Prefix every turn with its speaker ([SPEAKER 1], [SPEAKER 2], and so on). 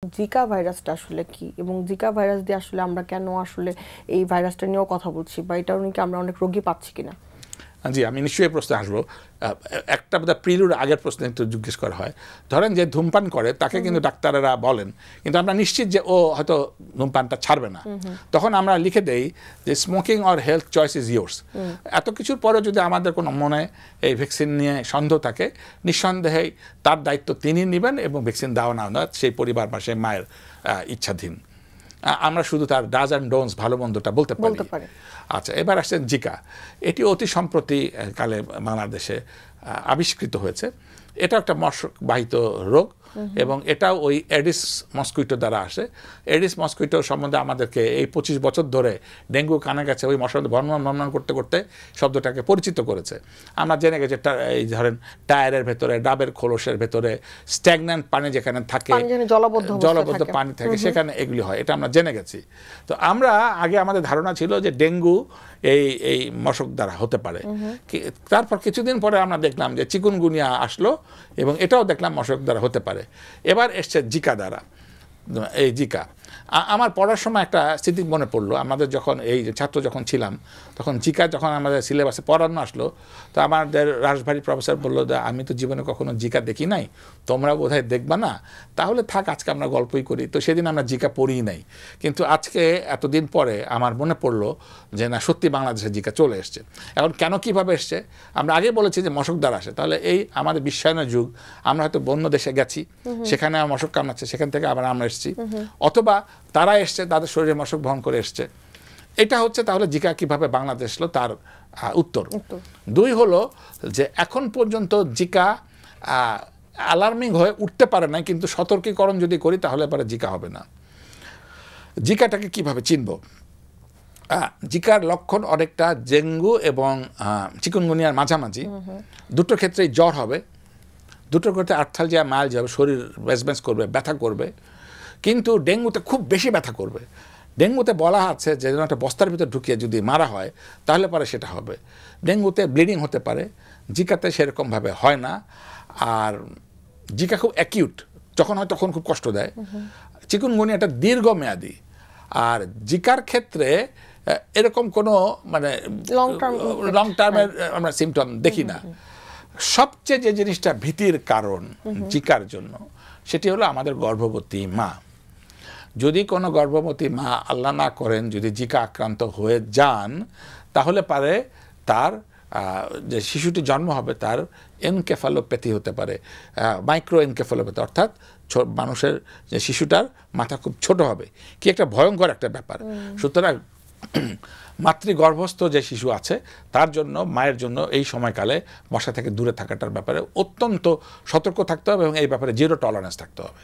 [SPEAKER 1] Zika ভাইরাসটা আসলে কি এবং জিকা ভাইরাস দিয়ে আসলে আমরা কেন আসলে এই ভাইরাসটা নিয়েও কথা বলছি বা এটাও নাকি আমরা অনেক রোগী পাচ্ছি কিনা?
[SPEAKER 2] জি, আমি নিশ্চয়ই প্রশ্নে আসবো। একটা প্রিলুড আগের প্রশ্নে একটু জিজ্ঞেস করা হয়, ধরেন যে ধূমপান করে তাকে কিন্তু ডাক্তারেরা বলেন, কিন্তু আমরা নিশ্চিত যে ও হয়তো ধূমপানটা ছাড়বে না, তখন আমরা লিখে দেই যে smoking or health choice is yours. এত কিছুর পরে যদি আমাদের কোনো মনে এই ভ্যাকসিন নিয়ে সন্দেহ থাকে, নিঃসন্দেহে তার দায়িত্ব তিনি নেবেন এবং ভ্যাকসিন দেওয়া না দেওয়া সেই পরিবার বা সেই মায়ের ইচ্ছাধীন। আমরা শুধু তার ডাজ অ্যান্ড ডোন্টস ভালো মন্দটা বলতে পারি। আচ্ছা, এবার আসছেন জিকা। এটি অতি সম্প্রতি কালে বাংলাদেশে আবিষ্কৃত হয়েছে। এটা একটা মশকবাহিত রোগ এবং এটাও ওই এডিস মস্কুইটো দ্বারা আসে। এডিস মস্কুইটো সম্বন্ধে আমাদেরকে এই 25 বছর ধরে ডেঙ্গু কানে গেছে ওই মশার বর্ণনা করতে করতে শব্দটাকে পরিচিত করেছে। আমরা জেনে গেছি এই ধরেন টায়ারের ভেতরে, ডাবের খোলসের ভেতরে স্ট্যাগন্যান্ট পানি যেখানে থাকে, জলবদ্ধ পানি থাকে, সেখানে এগুলি হয়, এটা আমরা জেনে গেছি। তো আমরা আগে আমাদের ধারণা ছিল যে ডেঙ্গু এই মশক দ্বারা হতে পারে। তারপর কিছুদিন পরে আমরা দেখলাম যে চিকুনগুনিয়া আসলো এবং এটাও দেখলাম মশক দ্বারা হতে পারে। এবার এসছে জিকা দ্বারা। এই জিকা আমার পড়ার সময় একটা স্মৃতি মনে পড়লো, আমাদের যখন এই ছাত্র যখন ছিলাম তখন জিকা যখন আমাদের সিলেবাসে পড়ানো আসলো, তো আমাদের রাজবাড়ির প্রফেসর বললো যে আমি তো জীবনে কখনো জিকা দেখি নাই, তোমরা বোধহয় দেখবা না, তাহলে থাক আজকে আমরা গল্পই করি। তো সেদিন আমরা জিকা পড়িই নাই, কিন্তু আজকে এতদিন পরে আমার মনে পড়লো যে না, সত্যি বাংলাদেশে জিকা চলে এসছে। এখন কেন কিভাবে এসছে? আমরা আগে বলেছি যে মশক দ্বারা আসে, তাহলে এই আমাদের বিশ্বায়নের যুগ, আমরা হয়তো বন্য দেশে গেছি, সেখানে মশক কামড়াচ্ছে, সেখান থেকে আবার আমরা এসেছি, অথবা তারা এসছে তাদের শরীরে মশক বহন করে এসছে। এটা হচ্ছে তাহলে জিকা কিভাবে বাংলাদেশ এলো তার উত্তর। দুই হলো যে এখন পর্যন্ত জিকা অ্যালার্মিং হয়ে উঠতে পারে না, কিন্তু সতর্কীকরণ যদি করি তাহলে পরে জিকা হবে না। জিকাটাকে কিভাবে চিনব? জিকার লক্ষণ অনেকটা ডেঙ্গু এবং চিকুনগুনিয়ার মাঝামাঝি। দুটো ক্ষেত্রেই জ্বর হবে, দুটোর ক্ষেত্রে আর্থালজিয়া মাইল্ড যাবে, শরীর বেজবেজ করবে, ব্যথা করবে, কিন্তু ডেঙ্গুতে খুব বেশি ব্যথা করবে। ডেঙ্গুতে বলা আছে যে একটা বস্তার ভিতরে ঢুকিয়ে যদি মারা হয় তাহলে পরে সেটা হবে। ডেঙ্গুতে ব্লিডিং হতে পারে, জিকাতে সেরকমভাবে হয় না। আর জিকা খুব অ্যাকিউট, যখন হয় তখন খুব কষ্ট দেয়। চিকুনগুনিয়াটা দীর্ঘমেয়াদী। আর জিকার ক্ষেত্রে এরকম কোনো মানে লং টার্মের আমরা সিমটম দেখি না। সবচেয়ে যে জিনিসটা ভীতির কারণ জিকার জন্য সেটি হলো আমাদের গর্ভবতী মা। যদি কোনো গর্ভবতী মা আল্লাহ না করেন যদি জিকা আক্রান্ত হয়ে যান, তাহলে পারে তার যে শিশুটি জন্ম হবে তার এনকেফালোপ্যাথি হতে পারে, মাইক্রো এনকেফালোপ্যাথি, অর্থাৎ মানুষের যে শিশুটার মাথা খুব ছোট হবে। কি একটা ভয়ঙ্কর একটা ব্যাপার। সুতরাং মাতৃগর্ভস্থ যে শিশু আছে তার জন্য, মায়ের জন্য এই সময়কালে মশা থেকে দূরে থাকাটার ব্যাপারে অত্যন্ত সতর্ক থাকতে হবে এবং এই ব্যাপারে জিরো টলারেন্স থাকতে হবে।